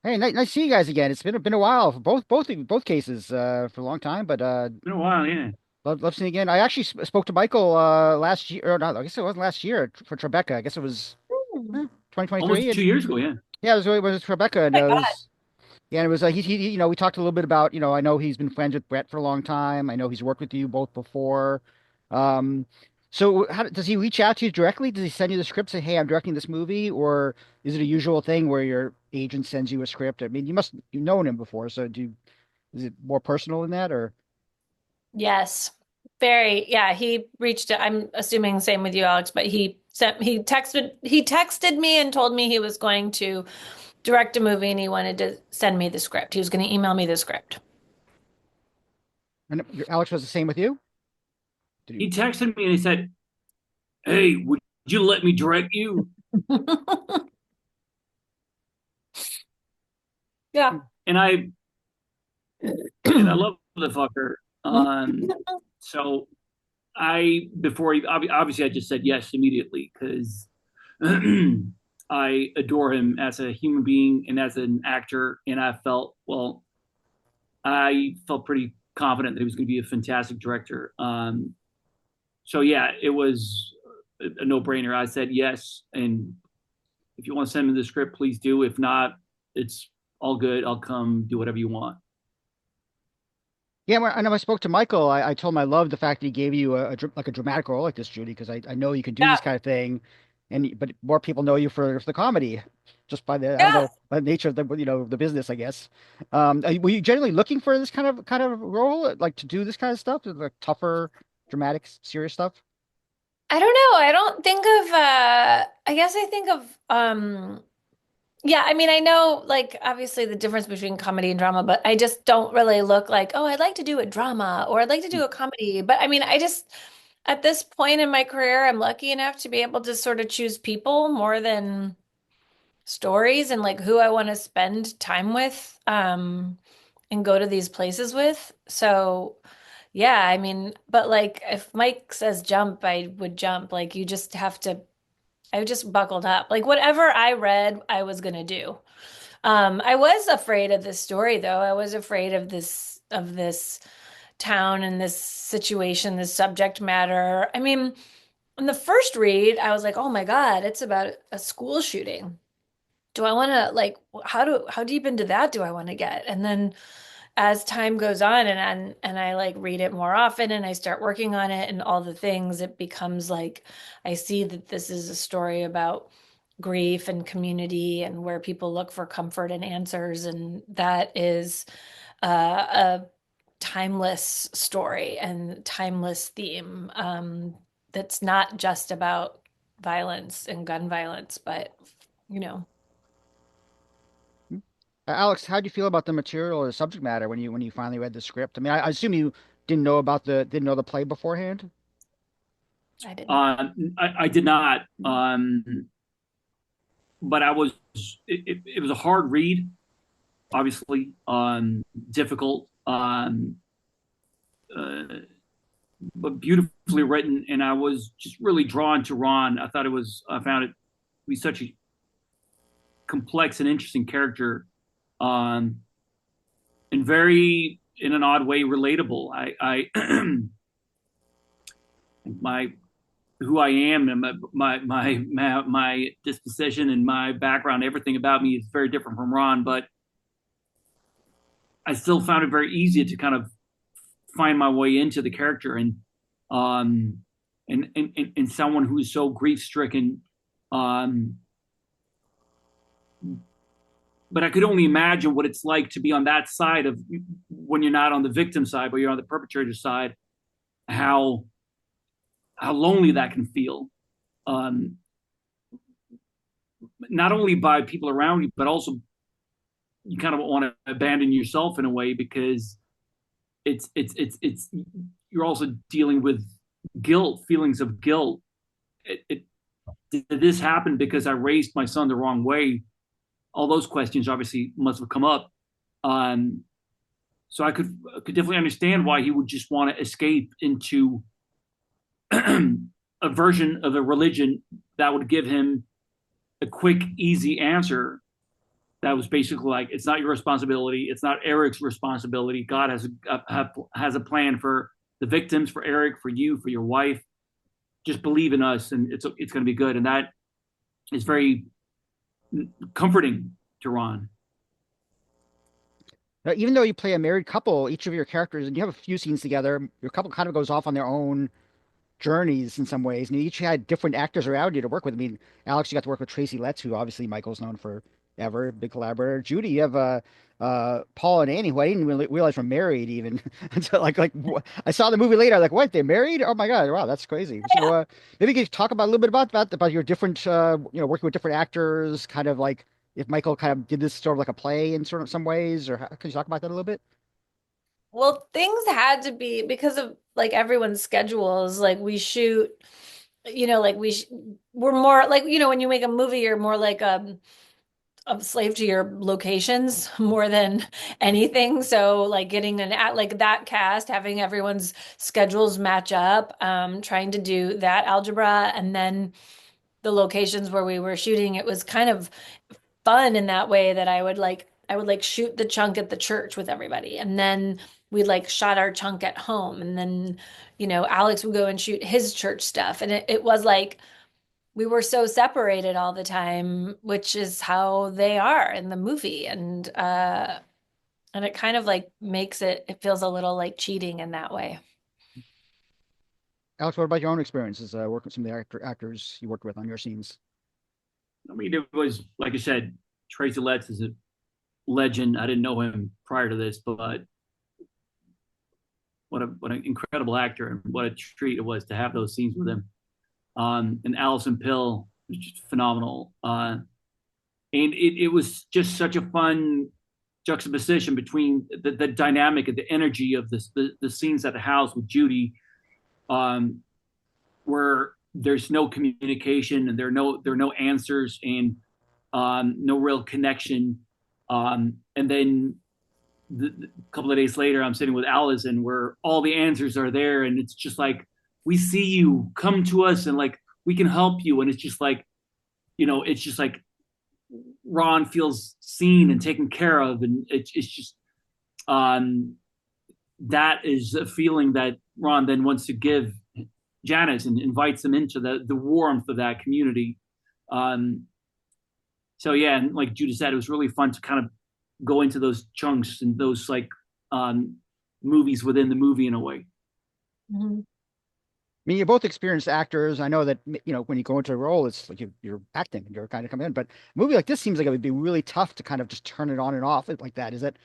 Hey, nice to see you guys again. It's been a while for both cases for a long time, but Been a while, yeah. love seeing you again. I actually spoke to Michael last year, or not? I guess it wasn't last year for Tribeca. I guess it was Hmm. 2023, Almost and 2 years ago, yeah. yeah, it was Tribeca, and My it God. was yeah, and it was we talked a little bit about I know he's been friends with Brett for a long time. I know he's worked with you both before. Um, so does he reach out to you directly? Does he send you the script, say, "Hey, I'm directing this movie," or is it a usual thing where your agent sends you a script? I mean, you've known him before, so is it more personal than that, or? Yes. Very, yeah, he reached I'm assuming same with you, Alex, but he texted me and told me he was going to direct a movie and he wanted to send me the script. He was going to email me the script. And Alex was the same with you? Did He texted me and he said, "Hey, would you let me direct you?" you? Yeah. And I love the fucker. So before he, obviously, I just said yes immediately because I adore him as a human being and as an actor, and I felt pretty confident that he was going to be a fantastic director. So yeah, it was a no-brainer. I said yes, and if you want to send me the script, please do. If not, it's all good. I'll come do whatever you want. Yeah, when I know I spoke to Michael, I told him I loved the fact that he gave you like a dramatic role like this, Judy, because I know you can do Yeah. this kind of thing, but more people know you for the comedy, just by the I don't Yeah. know by the nature of the business, I guess. Were you generally looking for this kind of role, like to do this kind of stuff, like tougher, dramatic, serious stuff? I don't know. I don't think of I guess I think of yeah, I mean I know like obviously the difference between comedy and drama, but I just don't really look like, oh, I'd like to do a drama or I'd like to do a comedy. But I mean, I just at this point in my career, I'm lucky enough to be able to sort of choose people more than stories and like who I want to spend time with and go to these places with. So yeah, I mean, but like if Mike says jump, I would jump. Like you just have to I just buckled up. Like whatever I read, I was gonna do. I was afraid of this story though. I was afraid of this town and this situation, this subject matter. I mean, in the first read, I was like, "Oh my God, it's about a school shooting." Do I want to like how deep into that do I want to get? And then as time goes on and I like read it more often and I start working on it and all the things, it becomes like I see that this is a story about grief and community and where people look for comfort and answers, and that is a timeless story and timeless theme that's not just about violence and gun violence, but you know. Alex, how do you feel about the material or the subject matter when you finally read the script? I mean, I assume you didn't know the play beforehand. I didn't. Mm-hmm. I did not, but it was a hard read, obviously, difficult, uh, but beautifully written. And I was just really drawn to Ron. I found it to be such a complex and interesting character, um, and very, in an odd way, relatable. My who I am and my disposition and my background, everything about me is very different from Ron, but I still found it very easy to kind of find my way into the character um and someone who's so grief stricken, um but I could only imagine what it's like to be on that side of when you're not on the victim side, but you're on the perpetrator side, how lonely that can feel. Um, Not only by people around you, but also you kind of want to abandon yourself in a way because it's you're also dealing with guilt, feelings of guilt. It Did this happen because I raised my son the wrong way? All those questions obviously must have come up. Um, so I could definitely understand why he would just want to escape into a version of a religion that would give him a quick, easy answer that was basically like, it's not your responsibility. It's not Eric's responsibility. God has a plan for the victims, for Eric, for you, for your wife. Just believe in us, and it's going to be good. And that is very comforting to Ron. Now, even though you play a married couple, each of your characters, and you have a few scenes together, your couple kind of goes off on their own journeys in some ways, and you each had different actors around you to work with. I mean, Alex, you got to work with Tracyletts, who obviously Michael's known for ever, big collaborator. Judy, you have Paul and Annie, who I didn't really realize were married even until I saw the movie later. I'm like, what? They're married? Oh my God! Wow, that's crazy. So maybe you could talk about a little bit about your different working with different actors, kind of like if Michael kind of did this sort of like a play in sort of some ways, or can you talk about that a little bit? Well, things had to be because of like everyone's schedules. Like we shoot, like we're more like, when you make a movie, you're more like a slave to your locations more than anything. So like getting like that cast, having everyone's schedules match up, trying to do that algebra, and then the locations where we were shooting, it was kind of fun in that way that I would shoot the chunk at the church with everybody, and then we like shot our chunk at home, and then Alex would go and shoot his church stuff, and it was like we were so separated all the time, which is how they are in the movie, and it kind of like makes it feels a little like cheating in that way. Alex, what about your own experiences working with some of the actors you worked with on your scenes? I mean, it was like I said, Tracy Letts is a legend. I didn't know him prior to this, but what an incredible actor, and what a treat it was to have those scenes with him. And allisonpill was just phenomenal. And it was just such a fun juxtaposition between the dynamic and the energy of the scenes at the house with Judy, where there's no communication and there are no answers, and no real connection. And then a couple of days later, I'm sitting with Allison, where all the answers are there, and it's just like, we see you, come to us, and like we can help you. And it's just like, it's just like Ron feels seen and taken care of, and it's just that is a feeling that Ron then wants to give Janice, and invites them into the warmth of that community. Um, so yeah, and like Judy said, it was really fun to kind of go into those chunks and those like um, movies within the movie in a way. Mhm. I mean, you're both experienced actors. I know that, when you go into a role, it's like you're acting and you're kind of coming in. But a movie like this seems like it would be really tough to kind of just turn it on and off like that. Is that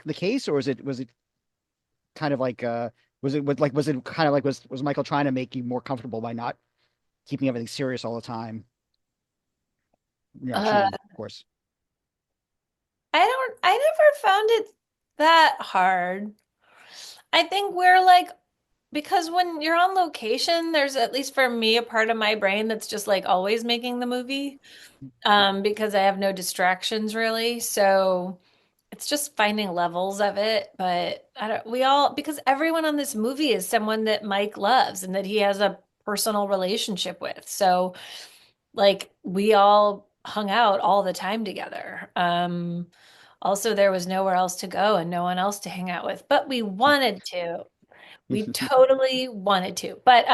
the case, or was it kind of like was it kind of like was Michael trying to make you more comfortable by not keeping everything serious all the time? Uh, Cheating, of course. I never found it that hard. I think we're like, because when you're on location, there's, at least for me, a part of my brain that's just like always making the movie, because I have no distractions really. So it's just finding levels of it. But I don't, we all, because everyone on this movie is someone that Mike loves and that he has a personal relationship with. So like we all hung out all the time together. Also, there was nowhere else to go and no one else to hang out with, but we wanted to. We totally wanted to. But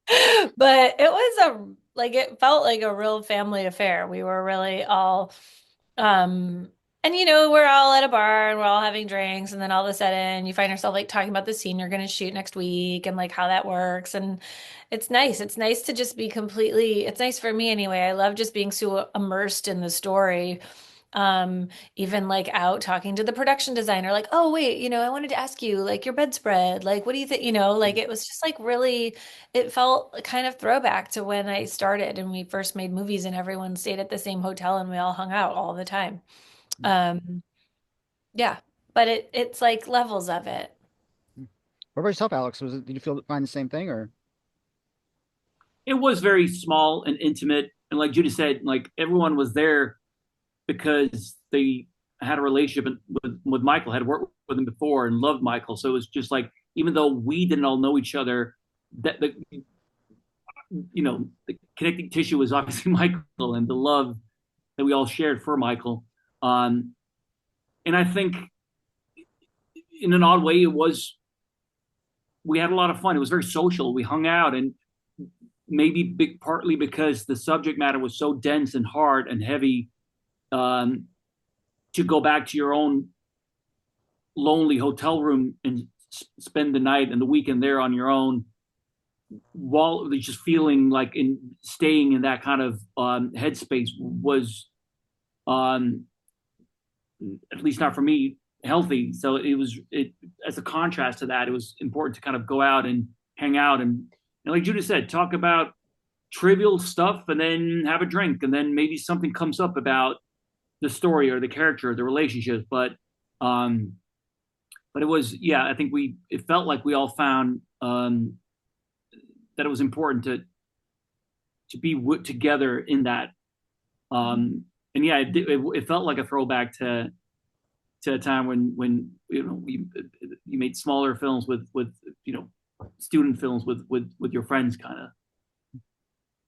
it was it felt like a real family affair. We were really all um and we're all at a bar and we're all having drinks, and then all of a sudden you find yourself like talking about the scene you're going to shoot next week and like how that works, and it's nice. It's nice to just be completely, it's nice for me anyway. I love just being so immersed in the story. Even like out talking to the production designer, like, oh wait, I wanted to ask you like your bedspread, like what do you think, like it was just like really, it felt kind of throwback to when I started and we first made movies and everyone stayed at the same hotel and we all hung out all the time. Um, yeah, but it's like levels of it. What about yourself, Alex? Did you find the same thing, or? It was very small and intimate, and like Judy said, like everyone was there because they had a relationship with Michael, had worked with him before, and loved Michael. So it was just like, even though we didn't all know each other, that the connecting tissue was obviously Michael, and the love that we all shared for Michael. And I think in an odd way, we had a lot of fun. It was very social. We hung out, and maybe partly because the subject matter was so dense and hard and heavy, to go back to your own lonely hotel room and spend the night and the weekend there on your own, while just feeling like staying in that kind of headspace was, at least not for me, healthy. So it as a contrast to that, it was important to kind of go out and hang out and like Judy said, talk about trivial stuff and then have a drink, and then maybe something comes up about the story or the character or the relationships. But it was, yeah, I think it felt like we all found that it was important to be together in that. And yeah, it felt like a throwback to a time when you made smaller films with student films with your friends, kind of.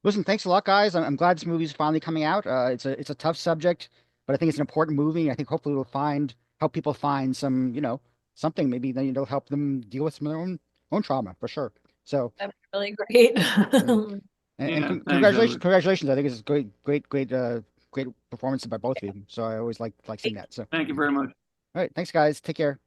Listen, thanks a lot, guys. I'm glad this movie's finally coming out. It's a tough subject, but I think it's an important movie. I think hopefully it'll help people find some, something maybe then help them deal with some of their own trauma for sure. So That was really great. Congratulations. I think it's a great performance by both of you. So I always like seeing that. So thank you very much. all right, thanks guys. Take care.